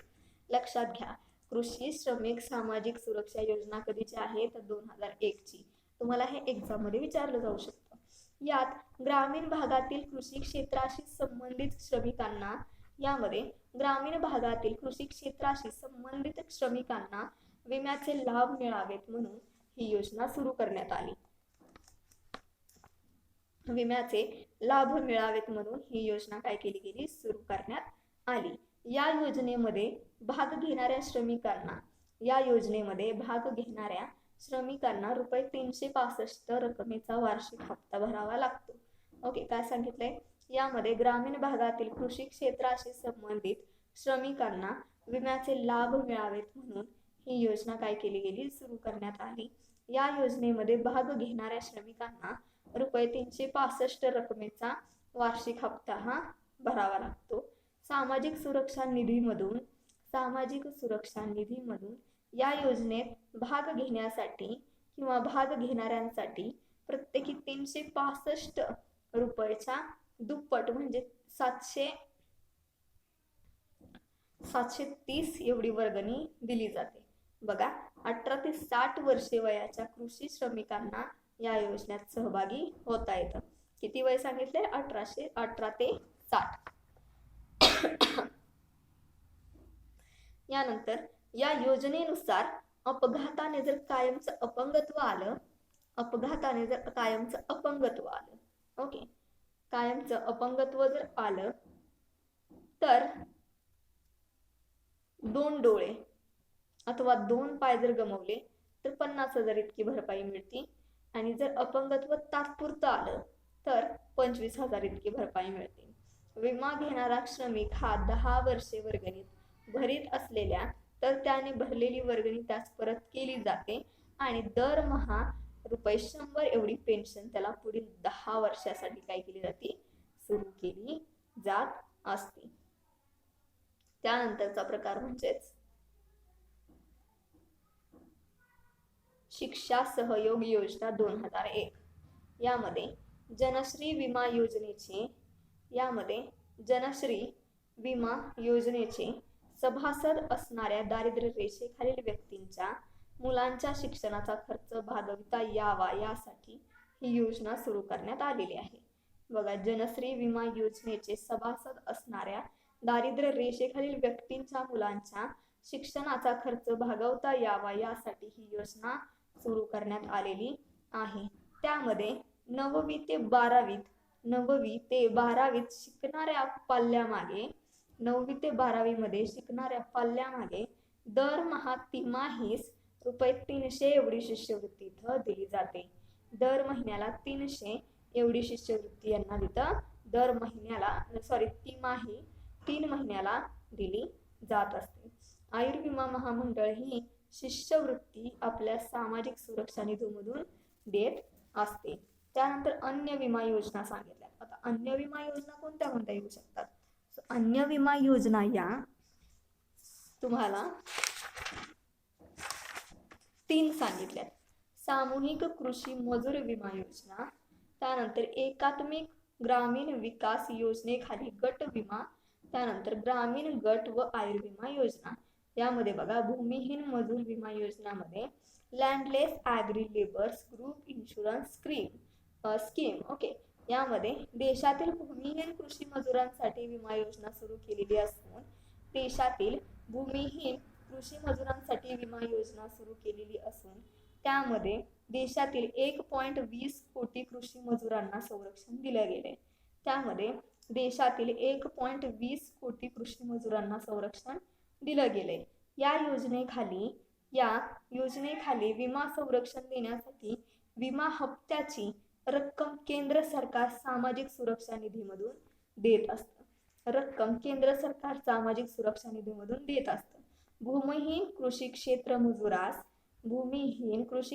लक्षात घ्या, कृषी श्रमिक सामाजिक सुरक्षा योजना कधीची आहे तर 2001ची. तुम्हाला हे एक्झाम मध्ये विचारलं जाऊ शकतं. यात ग्रामीण भागातील कृषी क्षेत्राशी संबंधित श्रमिकांना विम्याचे लाभ मिळावेत म्हणून ही योजना सुरू करण्यात आली. काय केली गेली, सुरू करण्यात आली. या योजनेमध्ये भाग घेणाऱ्या श्रमिकांना ₹365 रकमेचा वार्षिक हप्ता भरावा लागतो. ओके, काय सांगितलंय, यामध्ये ग्रामीण भागातील कृषी क्षेत्राशी संबंधित श्रमिकांना विम्याचे लाभ मिळावेत म्हणून ही योजना काय केली गेली, सुरू करण्यात आली. या योजनेमध्ये भाग घेणाऱ्या श्रमिकांना ₹365 रकमेचा वार्षिक हप्ता हा भरावा लागतो. सामाजिक सुरक्षा निधीमधून या योजनेत भाग घेणाऱ्यांसाठी प्रत्येकी ₹365च्या दुप्पट म्हणजे 730 एवढी वर्गणी दिली जाते. बघा, 18 ते 60 वर्षे वयाच्या कृषी श्रमिकांना या योजनेत सहभागी होता येतं. किती वय सांगितले, 18 ते 60. यानंतर या योजनेनुसार अपघाताने जर कायमचं अपंगत्व आलं, ओके, कायमचं अपंगत्व जर आलं तर 2 डोळे अथवा 2 पाय जर गमावले तर 50,000 इतकी भरपाई मिळते. आणि जर अपंगत्व तात्पुरतं आलं तर 25,000 इतकी भरपाई मिळते. विमा घेणारा श्रमिक हा 10 वर्षे वर्गणीत भरीत असलेल्या तर त्याने भरलेली वर्गणी त्यास परत केली जाते आणि दरमहा ₹100 एवढी पेन्शन त्याला पुढील 10 वर्षासाठी काय केली जाते, सुरू केली जात असते. त्यानंतरचा प्रकार म्हणजेच शिक्षा सहयोग योजना 2001. यामध्ये जनश्री विमा योजनेचे यामध्ये जनश्री विमा योजनेचे सभासद असणाऱ्या दारिद्र्य रेषेखालील व्यक्तींच्या मुलांच्या शिक्षणाचा खर्च भागविता यावा यासाठी ही योजना सुरू करण्यात आलेली आहे. बघा, जनश्री विमा योजनेचे सभासद असणाऱ्या दारिद्र्य रेषेखालील व्यक्तींच्या मुलांच्या शिक्षणाचा खर्च भागवता यावा यासाठी ही योजना सुरू करण्यात आलेली आहे. त्यामध्ये 9वी ते 12वीत शिकणाऱ्या पाल्यामागे 9वी ते 12वी मध्ये शिकणाऱ्या पाल्यामागे दरमहा तिमाहीस ₹300 एवढी शिष्यवृत्ती इथं दिली जाते. दर महिन्याला 300 एवढी शिष्यवृत्ती यांना तिथं दर महिन्याला तिमाही 3 महिन्याला दिली जात असते. आयुर्विमा महामंडळ ही शिष्यवृत्ती आपल्या सामाजिक सुरक्षा निधीमधून देत असते. त्यानंतर अन्य विमा योजना सांगितल्या. आता अन्य विमा योजना कोणत्या कोणत्या येऊ शकतात? अन्य विमा योजना या तुम्हाला 3 सांगितल्यात. सामूहिक कृषी मजूर विमा योजना, त्यानंतर एकात्मिक ग्रामीण विकास योजनेखाली गट विमा, त्यानंतर ग्रामीण गट व आयुर्विमा योजना. यामध्ये बघा, भूमिहीन मजूर विमा योजनामध्ये landless agri labours group insurance scheme okay. यामध्ये देशातील भूमिहीन कृषी मजुरांसाठी विमा योजना सुरू केलेली असून त्यामध्ये देशातील 1.20 कोटी कृषी मजुरांना संरक्षण दिले गेले. या योजनेखाली विमा संरक्षण देण्यासाठी विमा हप्त्याची रक्कम केंद्र सरकार सामाजिक सुरक्षा निधीमधून देत असतं. भूमिहीन कृषी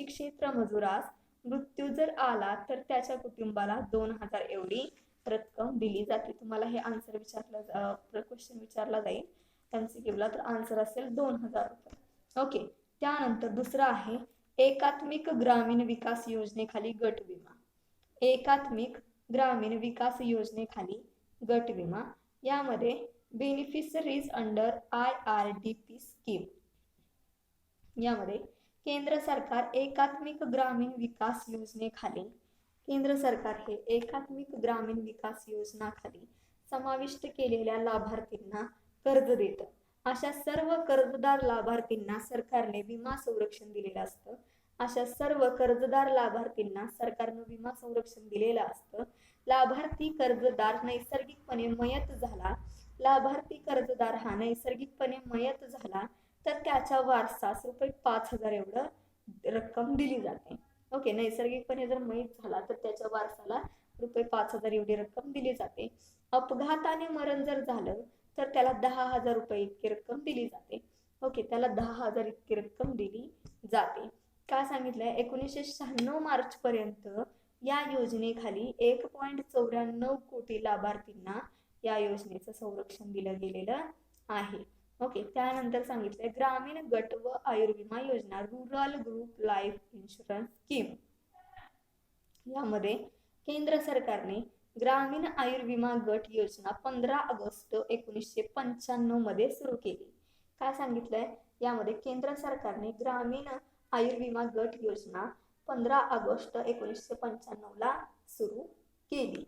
क्षेत्र मजुरास मृत्यू जर आला तर त्याच्या कुटुंबाला 2000 एवढी रक्कम दिली जाते. तुम्हाला हे क्वेश्चन विचारला जाईल MCQला, तर आन्सर असेल 2000 रुपये. ओके. त्यानंतर दुसरा आहे एकात्मिक ग्रामीण विकास योजनेखाली गट विमा. यामध्ये बेनिफिशरीज अंडर IRDP स्कीम. यामध्ये केंद्र सरकार एकात्मिक ग्रामीण विकास योजनाखाली समाविष्ट केलेल्या लाभार्थींना कर्ज देतं. अशा सर्व कर्जदार लाभार्थींना सरकारने विमा संरक्षण दिलेलं असतं. लाभार्थी कर्जदार नैसर्गिकपणे मयत झाला तर त्याच्या वारसास ₹5000 एवढं रक्कम दिली जाते. ओके. नैसर्गिकपणे जर मयत झाला तर त्याच्या वारसाला ₹5000 एवढी रक्कम दिली जाते. अपघाताने मरण जर झालं तर त्याला 10,000 रुपये इतकी रक्कम दिली जाते. ओके. त्याला 10,000 इतकी रक्कम दिली जाते. काय सांगितलंय? 1996 मार्च पर्यंत या योजनेखाली 1.94 कोटी लाभार्थींना या योजनेचं संरक्षण दिलं गेलेलं आहे. ओके. त्यानंतर सांगितलंय ग्रामीण गट व आयुर्विमा योजना, rural group life insurance scheme. यामध्ये केंद्र सरकारने ग्रामीण आयुर्विमा गट योजना 15 ऑगस्ट 1995 मध्ये सुरू केली. काय सांगितलंय? यामध्ये केंद्र सरकारने ग्रामीण आयुर्विमा गट योजना 15 ऑगस्ट 1995 ला सुरू केली.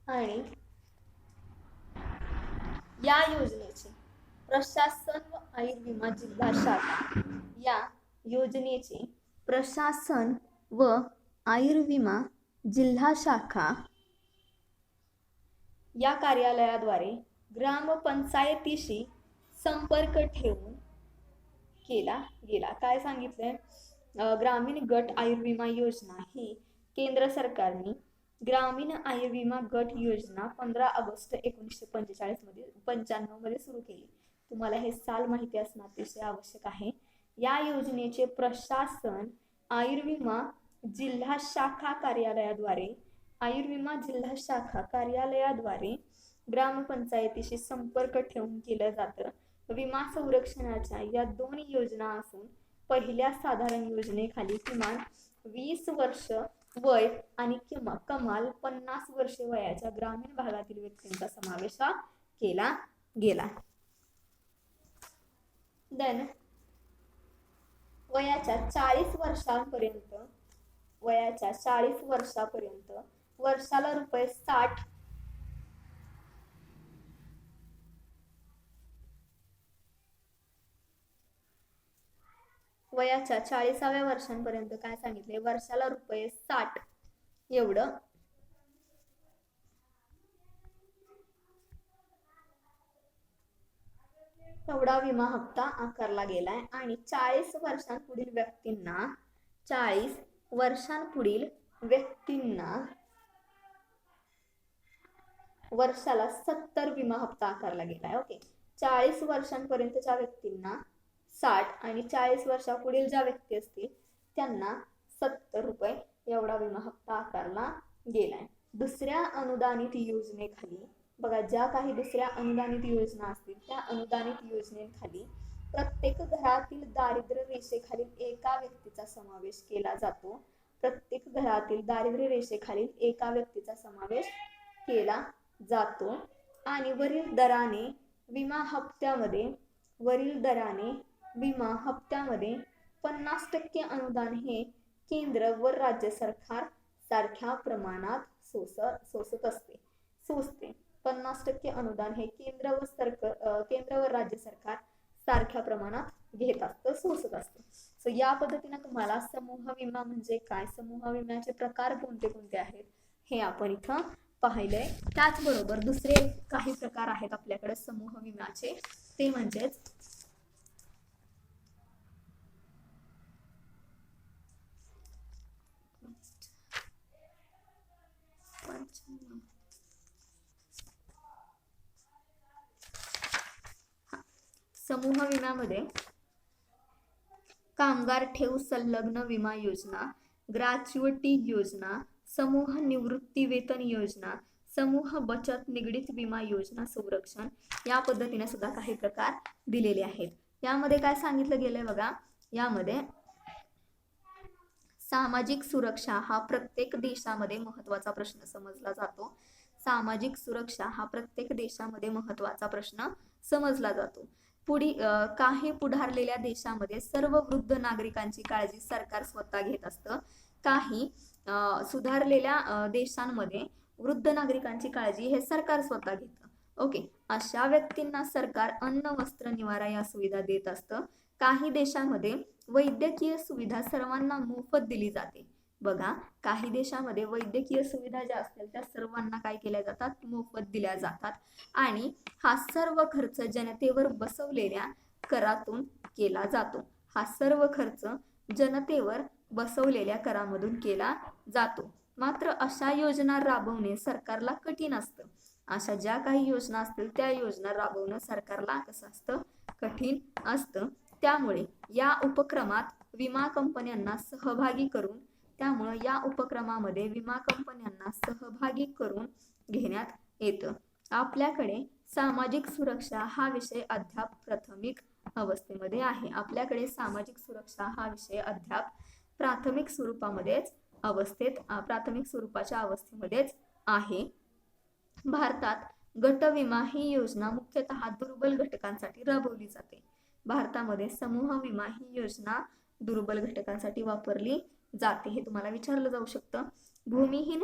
आणि या योजनेचे प्रशासन व आयुर्विमा जिल्हा शाखा या कार्यालयाद्वारे ग्रामपंचायतीशी संपर्क ठेवून केला गेला. काय सांगितलंय? ग्रामीण गट आयुर्विमा योजना ही केंद्र सरकारने ग्रामीण आयुर्विमा गट योजना 15 ऑगस्ट 1995 मध्ये सुरू केली. तुम्हाला हे साल माहिती असणं अतिशय आवश्यक आहे. या योजनेचे प्रशासन आयुर्विमा जिल्हा शाखा कार्यालयाद्वारे ग्रामपंचायतीशी संपर्क ठेवून केलं जातं. विमा संरक्षणाच्या या 2 योजना असून पहिल्या साधारण योजनेखाली किमान 20 वर्ष वय आणि कमाल 50 वर्षे वयाच्या ग्रामीण भागातील व्यक्तींचा समावेश केला गेला. देन वयाच्या 40 वर्षापर्यंत वर्षाला रुपये 60 वयाच्या 40व्या वर्षांपर्यंत काय सांगितले, वर्षाला रुपये 60 एवढा विमा हप्ता आकारला गेलाय. आणि 40 वर्षांपुढील व्यक्तींना वर्षाला 70 विमा हप्ता आकारला गेलाय. ओके, 40 वर्षांपर्यंतच्या व्यक्तींना 60 आणि 40 वर्षापुढील ज्या व्यक्ती असतील त्यांना 70 रुपये एवढा विमा हप्ता आकारला गेलाय. दुसऱ्या अनुदानित योजनेखाली बघा, ज्या काही दुसऱ्या अनुदानित योजना असतील त्या अनुदानित योजनेखाली प्रत्येक घरातील दारिद्र्य रेषेखालील एका व्यक्तीचा समावेश केला जातो. आणि वरील दराने विमा हप्त्यामध्ये 50% अनुदान हे केंद्र व राज्य सरकार सारख्या प्रमाणात सोसत असते. 50% अनुदान हे केंद्र व राज्य सरकार सारख्या प्रमाणात घेत असतं, सोसत असतं. सो या पद्धतीने तुम्हाला समूह विमा म्हणजे काय, समूह विम्याचे प्रकार कोणते कोणते आहेत हे आपण इथं पाहिलंय. त्याचबरोबर दुसरे काही प्रकार आहेत आपल्याकडे समूह विम्याचे, ते म्हणजेच समूह विम्यामध्ये कामगार ठेव संलग्न विमा योजना, ग्रॅच्युइटी योजना, समूह निवृत्ती वेतन योजना, समूह बचत निगडित विमा योजना संरक्षण, या पद्धतीने सुद्धा काही प्रकार दिलेले आहेत. यामध्ये काय सांगितलं गेलंय बघा, यामध्ये सामाजिक सुरक्षा हा प्रत्येक देशामध्ये महत्त्वाचा प्रश्न समजला जातो. काही पुढारलेल्या देशामध्ये सर्व वृद्ध नागरिकांची काळजी सरकार स्वतः घेत असतं. काही सुधारलेल्या देशांमध्ये वृद्ध नागरिकांची काळजी हे सरकार स्वतः घेतं. ओके, अशा व्यक्तींना सरकार अन्न, वस्त्र, निवारा या सुविधा देत असतं. काही देशांमध्ये वैद्यकीय सुविधा सर्वांना मोफत दिली जाते. बघा, काही देशामध्ये वैद्यकीय सुविधा ज्या असतील त्या सर्वांना काय केल्या जातात, मोफत दिल्या जातात. आणि हा सर्व खर्च जनतेवर बसवलेल्या करातून केला केला जातो. मात्र अशा योजना राबवणे सरकारला कठीण असतं. अशा ज्या काही योजना असतील त्या योजना राबवणं सरकारला कसं असतं, कठीण असतं. त्यामुळे या उपक्रमात विमा कंपन्यांना सहभागी करून घेण्यात येतं. आपल्याकडे सामाजिक सुरक्षा हा विषय अद्याप प्राथमिक स्वरूपाच्या अवस्थेमध्येच आहे. भारतात गट विमा ही योजना मुख्यतः दुर्बल घटकांसाठी राबवली जाते. भारतामध्ये समूह विमा ही योजना दुर्बल घटकांसाठी वापरली जाते. हे तुम्हाला विचारलं जाऊ शकतं. भूमिहीन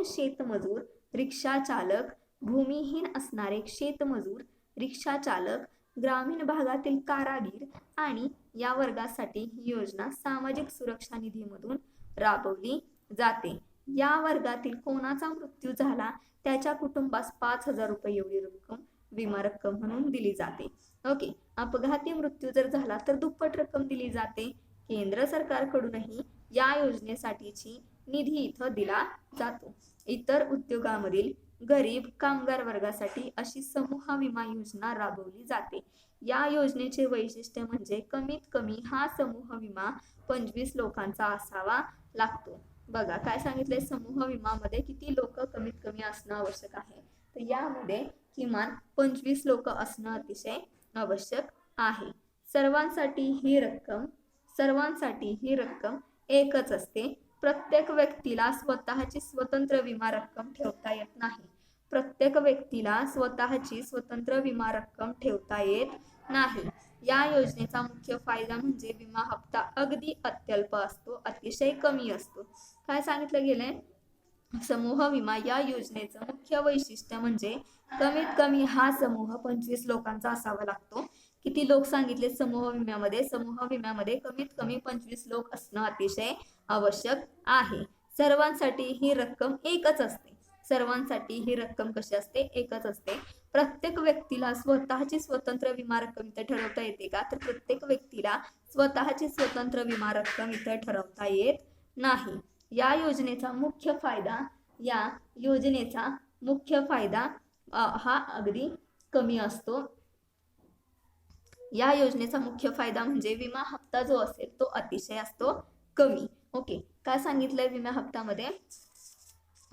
असणारे शेतमजूर, रिक्षा चालक, ग्रामीण भागातील कारागीर आणि या वर्गासाठी ही योजना सामाजिक सुरक्षा निधीमधून राबवली जाते. या वर्गातील कोणाचा मृत्यू झाला त्याच्या कुटुंबास 5,000 रुपये एवढी विमा रक्कम म्हणून दिली जाते. ओके, अपघाती मृत्यू जर झाला तर दुप्पट रक्कम दिली जाते. केंद्र सरकारकडूनही या योजनेसाठीची निधी इथं दिला जातो. इतर उद्योगामधील गरीब कामगार वर्गासाठी अशी समूह विमा योजना राबवली जाते. या योजनेचे वैशिष्ट्य म्हणजे कमीत कमी हा समूह विमा 25 लोकांचा असावा लागतो. बघा काय सांगितलंय, समूह विमामध्ये किती लोक कमीत कमी असणं आवश्यक आहे, तर यामध्ये किमान 25 लोक असणं अतिशय आवश्यक आहे. सर्वांसाठी ही रक्कम एकच असते. प्रत्येक व्यक्तीला स्वतःची स्वतंत्र विमा रक्कम ठेवता येत नाही. प्रत्येक व्यक्तीला स्वतःची स्वतंत्र विमा रक्कम ठेवता येत नाही. या योजनेचा मुख्य फायदा म्हणजे विमा हप्ता अगदी अत्यल्प असतो, अतिशय कमी असतो. काय सांगितलं गेलंय, समूह विमा या योजनेचं मुख्य वैशिष्ट्य म्हणजे कमीत कमी हा समूह 25 लोकांचा असावा लागतो. किती लोक सांगितले समूह विम्यामध्ये कमीत कमी 25 लोक असणं अतिशय आवश्यक आहे. सर्वांसाठी ही रक्कम एकच असते. कशी असते, एकच असते. प्रत्येक व्यक्तीला स्वतःची स्वतंत्र विमा रक्कम इथे ठरवता येते का, तर प्रत्येक व्यक्तीला स्वतःची स्वतंत्र विमा रक्कम इथे ठरवता येत नाही. या योजनेचा मुख्य फायदा हा अगदी कमी असतो. या योजनेचा मुख्य फायदा म्हणजे विमा हप्ता जो असेल तो अतिशय असतो कमी. ओके, काय सांगितलंय, विमा हप्त्यामध्ये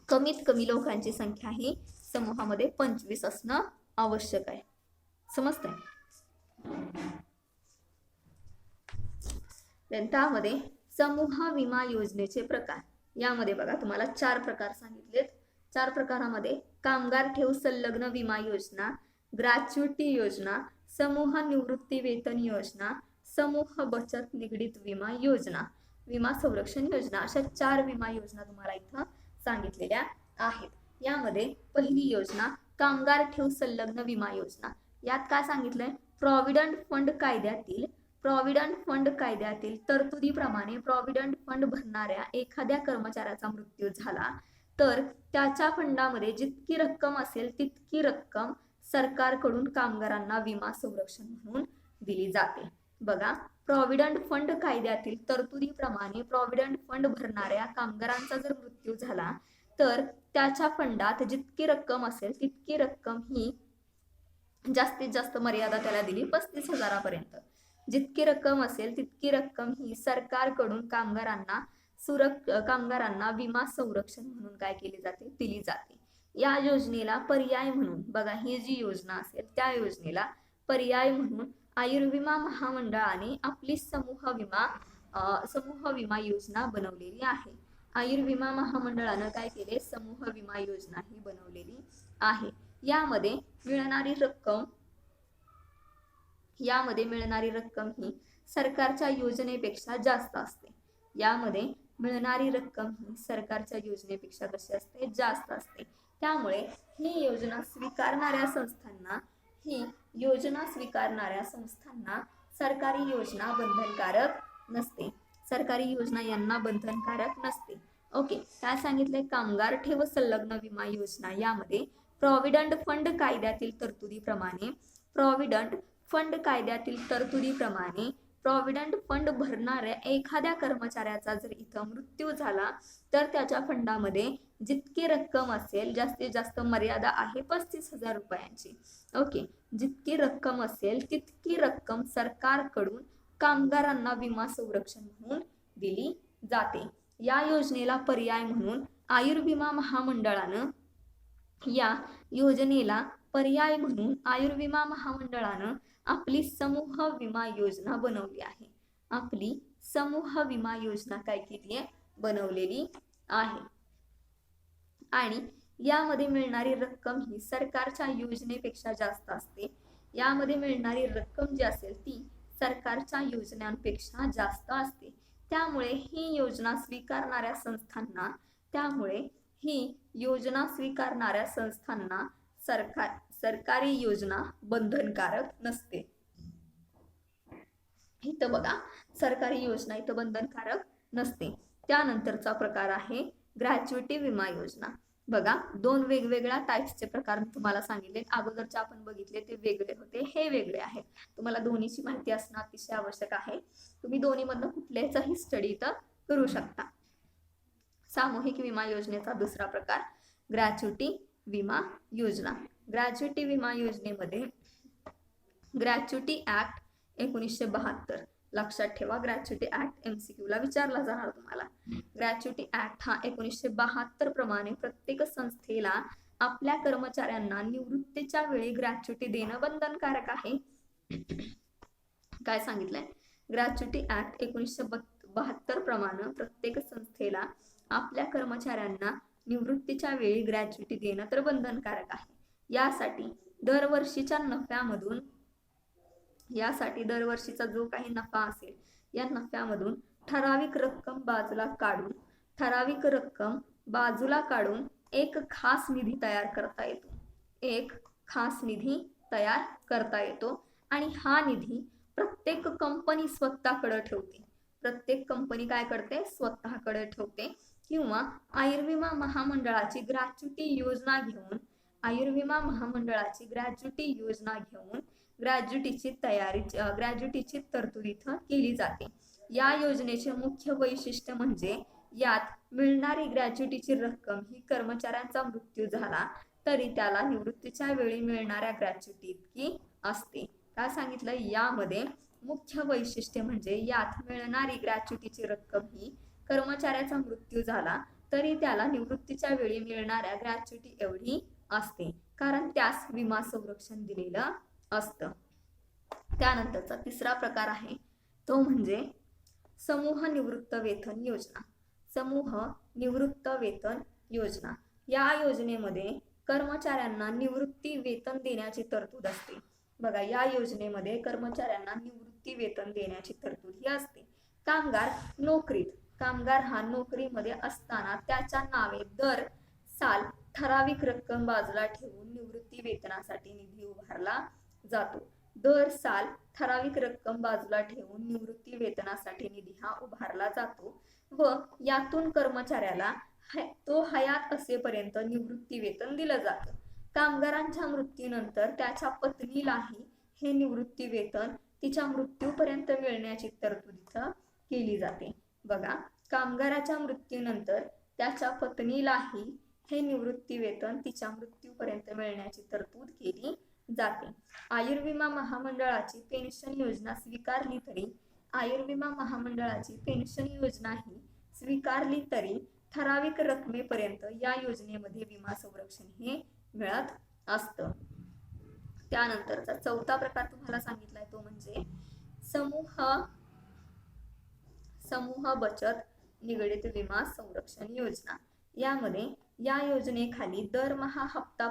कमीत कमी लोकांची संख्या ही समूहामध्ये 25 असणं आवश्यक आहे. समजतंय? त्यामध्ये समूह विमा योजनेचे प्रकार, यामध्ये बघा तुम्हाला 4 प्रकार सांगितलेत. 4 प्रकारामध्ये कामगार ठेव संलग्न विमा योजना, ग्रॅच्युटी योजना, समूह निवृत्ती वेतन योजना, समूह बचत निगडित विमा योजना, विमा संरक्षण योजना, अशा 4 विमा योजना तुम्हाला इथं सांगितलेल्या आहेत. यामध्ये पहिली योजना कामगार ठेव संलग्न विमा योजना. यात काय सांगितलंय, प्रॉव्हिडंट फंड कायद्यातील तरतुदीप्रमाणे प्रॉव्हिडंट फंड भरणाऱ्या एखाद्या कर्मचाऱ्याचा मृत्यू झाला तर त्याच्या फंडामध्ये जितकी रक्कम असेल तितकी रक्कम सरकारकडून कामगारांना विमा संरक्षण म्हणून दिली जाते. बघा, प्रॉव्हिडंट फंड कायद्यातील तरतुदीप्रमाणे प्रॉव्हिडंट फंड भरणाऱ्या कामगारांचा जर मृत्यू झाला तर त्याच्या फंडात जितकी रक्कम असेल तितकी रक्कम ही जास्तीत जास्त मर्यादा त्याला दिली 35,000पर्यंत. जितकी रक्कम असेल तितकी रक्कम ही सरकारकडून कामगारांना विमा संरक्षण म्हणून काय केली जाते, दिली जाते. या योजनेला पर्याय म्हणून, बघा ही जी योजना असेल त्या योजनेला पर्याय म्हणून आयुर्विमा महामंडळाने आपली समूह विमा योजना बनवलेली आहे. आयुर्विमा महामंडळानं काय केले, समूह विमा योजना ही बनवलेली आहे. यामध्ये मिळणारी रक्कम ही सरकारच्या योजनेपेक्षा जास्त असते. जास्त असते. त्यामुळे ही योजना स्वीकारणाऱ्या संस्थांना सरकारी योजना यांना बंधनकारक नसते. ओके, काय सांगितलंय, कामगार ठेव संलग्न विमा योजना यामध्ये प्रॉव्हिडंट फंड कायद्यातील तरतुदीप्रमाणे प्रॉव्हिडंट फंड भरणाऱ्या एखाद्या कर्मचाऱ्याचा जर इथं मृत्यू झाला तर त्याच्या फंडामध्ये जितकी रक्कम असेल, जास्तीत जास्त मर्यादा आहे 35,000 रुपयांची. ओके, जितकी रक्कम असेल तितकी रक्कम सरकारकडून कामगारांना विमा संरक्षण म्हणून दिली जाते. या योजनेला पर्याय म्हणून आयुर्विमा महामंडळानं आपली समूह विमा योजना बनवली आहे. काय केली आहे, बनवलेली आहे. आणि यामध्ये मिळणारी रक्कम ही सरकारच्या योजनेपेक्षा जास्त असते. यामध्ये मिळणारी रक्कम जी असेल ती सरकारच्या योजनांपेक्षा जास्त असते. त्यामुळे ही योजना स्वीकारणाऱ्या संस्थांना सरकारी योजना बंधनकारक नसते. इथं बघा, सरकारी योजना इथं बंधनकारक नसते. त्यानंतरचा प्रकार आहे ग्रॅच्युटी विमा योजना. बघा, 2 वेगवेगळ्या टाइप्सचे प्रकार मी तुम्हाला सांगितले. अगोदरचे आपण बघितले ते वेगळे होते, हे वेगळे आहेत. तुम्हाला दोन्हीची माहिती असणं अतिशय आवश्यक आहे. तुम्ही दोन्हीमधनं कुठल्याचाही स्टडी इथं करू शकता. सामूहिक विमा योजनेचा दुसरा प्रकार ग्रॅच्युटी विमा योजना. ग्रॅच्युटी विमा योजनेमध्ये ग्रॅच्युटी ऍक्ट 1972, लक्षात ठेवा ग्रॅच्युटी ऍक्ट MCQ ला विचारला जाणार तुम्हाला. ग्रॅच्युटी ऍक्ट हा 1972 प्रमाणे प्रत्येक संस्थेला आपल्या कर्मचाऱ्यांना निवृत्तीच्या वेळी ग्रॅच्युटी देणं बंधनकारक आहे. काय सांगितलंय? ग्रॅच्युटी ऍक्ट 1972 प्रमाणे प्रत्येक संस्थेला आपल्या कर्मचाऱ्यांना निवृत्तीच्या वेळी ग्रॅच्युटी देणं तर बंधनकारक आहे. यासाठी दरवर्षीचा जो काही नफा असेल या नफ्यामधून ठराविक रक्कम बाजूला काढून एक खास निधी तयार करता येतो आणि हा निधी प्रत्येक कंपनी स्वतःकडे ठेवते. प्रत्येक कंपनी काय करते? स्वतःकडे ठेवते. किंवा आयुर्विमा महामंडळाची ग्रॅच्युटी योजना घेऊन ग्रॅच्युटीची तरतूद इथं केली जाते. या योजनेचे मुख्य वैशिष्ट्य म्हणजे यात मिळणारी ग्रॅच्युटीची रक्कम ही कर्मचाऱ्यांचा मृत्यू झाला तरी त्याला निवृत्तीच्या वेळी मिळणाऱ्या ग्रॅच्युटी इतकी असते. काय सांगितलं? यामध्ये मुख्य वैशिष्ट्य म्हणजे यात मिळणारी ग्रॅच्युटीची रक्कम ही कर्मचाऱ्याचा मृत्यू झाला तरी त्याला निवृत्तीच्या वेळी मिळणाऱ्या ग्रॅच्युटी एवढी असते, कारण त्यास विमा संरक्षण दिलेलं असतं. त्यानंतरचा तिसरा प्रकार आहे तो म्हणजे समूह निवृत्त वेतन योजना. या योजनेमध्ये कर्मचाऱ्यांना निवृत्ती वेतन देण्याची तरतूद असते. बघा, या योजनेमध्ये कर्मचाऱ्यांना निवृत्ती वेतन देण्याची तरतूद ही असते. कामगार हा नोकरीमध्ये असताना त्याच्या नावे दर साल ठराविक रक्कम बाजूला ठेवून निवृत्ती वेतनासाठी निधी उभारला जातो. हा उभारला जातो व यातून कर्मचाऱ्याला तो हयात असेपर्यंत निवृत्ती वेतन दिलं जातं. कामगारांच्या मृत्यूनंतर त्याच्या पत्नीलाही हे निवृत्ती वेतन तिच्या मृत्यूपर्यंत मिळण्याची तरतूद इथं केली जाते. बघा, कामगाराच्या मृत्यूनंतर त्याच्या पत्नीलाही हे निवृत्ती वेतन तिच्या मृत्यूपर्यंत मिळण्याची तरतूद केली जाते. आयुर्विमा महामंडळाची पेन्शन योजना स्वीकारली तरी ठराविक रकमेपर्यंत या योजनेमध्ये विमा संरक्षण हे मिळत असतं. त्यानंतरचा चौथा प्रकार तुम्हाला सांगितलाय तो म्हणजे समूह बचत निगडित विमा संरक्षण योजना. यामध्ये या योजनेखाली दरमहा हप्ता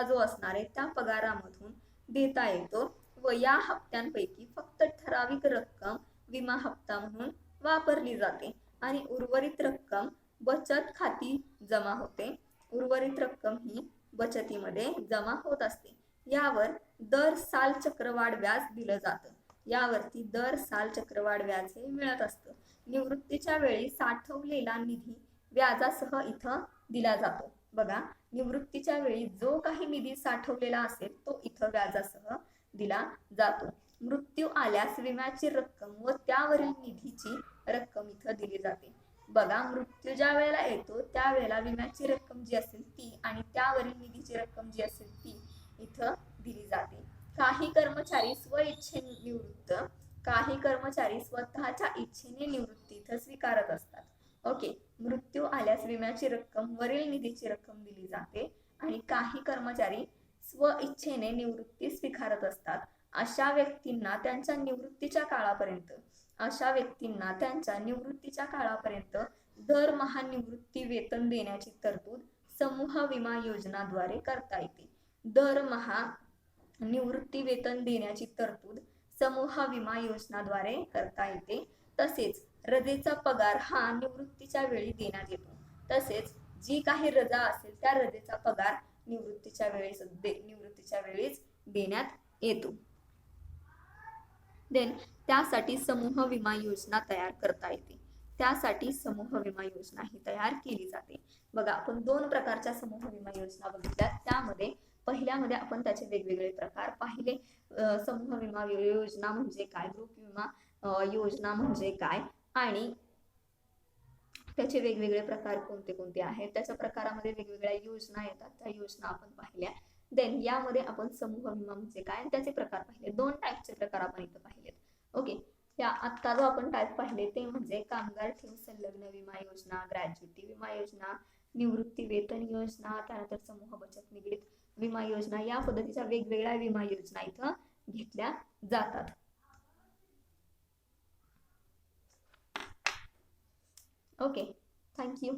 जो असणार आहे त्या पगारामधून देता येतो व या हप्त्यांपैकी फक्त ठराविक रक्कम विमा हप्ता म्हणून वापरली जाते आणि उर्वरित रक्कम बचत खाती जमा होते. उर्वरित रक्कम ही बचतीमध्ये जमा होत असते. यावर दर साल चक्रवाढ व्याज दिलं जातं. यावरती दर साल चक्रवाढ व्याज हे मिळत असतं. निवृत्तीच्या वेळी साठवलेला निधी व्याजासह इथं दिला जातो. बघा, निवृत्तीच्या वेळी जो काही निधी साठवलेला असेल तो इथं व्याजासह दिला जातो. मृत्यू आल्यास विम्याची रक्कम व त्यावरील निधीची रक्कम इथं दिली जाते. बघा, मृत्यू ज्या वेळेला येतो त्यावेळेला विम्याची रक्कम जी असेल ती आणि त्यावरील निधीची रक्कम जी असेल ती इथं दिली जाते. काही कर्मचारी स्वतःच्या इच्छेने निवृत्ती इथं स्वीकारत असतात. ओके, मृत्यू आल्यास विम्याची रक्कम वरील निधीची रक्कम दिली जाते आणि काही कर्मचारी स्व इच्छेने निवृत्ती स्वीकारत असतात. अशा व्यक्तींना त्यांच्या निवृत्तीच्या काळापर्यंत दरमहा निवृत्ती वेतन देण्याची तरतूद समूह विमा योजनाद्वारे करता येते. दरमहा निवृत्ती वेतन देण्याची तरतूद समूह विमा योजनाद्वारे करता येते. तसेच रजेचा पगार हा निवृत्तीच्या वेळी देण्यात येतो. तसेच जी काही रजा असेल त्या रजेचा पगार निवृत्तीच्या वेळीच देण्यात येतो. त्यासाठी समूह विमा योजना तयार करता येते. त्यासाठी समूह विमा योजना ही तयार केली जाते. बघा, आपण दोन प्रकारच्या समूह विमा योजना बघितल्या. त्यामध्ये पहिल्यामध्ये आपण त्याचे वेगवेगळे प्रकार पाहिले. समूह विमा योजना म्हणजे काय, ग्रुप विमा योजना म्हणजे काय आणि त्याचे वेगवेगळे प्रकार कोणते कोणते आहेत, त्याच्या प्रकारामध्ये वेगवेगळ्या योजना येतात, त्या योजना आपण पाहिल्या. देन यामध्ये आपण समूह विमा म्हणजे काय आणि त्याचे प्रकार पाहिले. 2 टाईपचे प्रकार आपण इथं पाहिलेत. ओके, या आत्ता जो आपण टाईप पाहिले ते म्हणजे कामगार ठेव संलग्न विमा योजना, ग्रॅज्युटी विमा योजना, निवृत्ती वेतन योजना, त्यानंतर समूह बचत निगडीत विमा योजना, या पद्धतीच्या वेगवेगळ्या विमा योजना इथं घेतल्या जातात. Okay, thank you.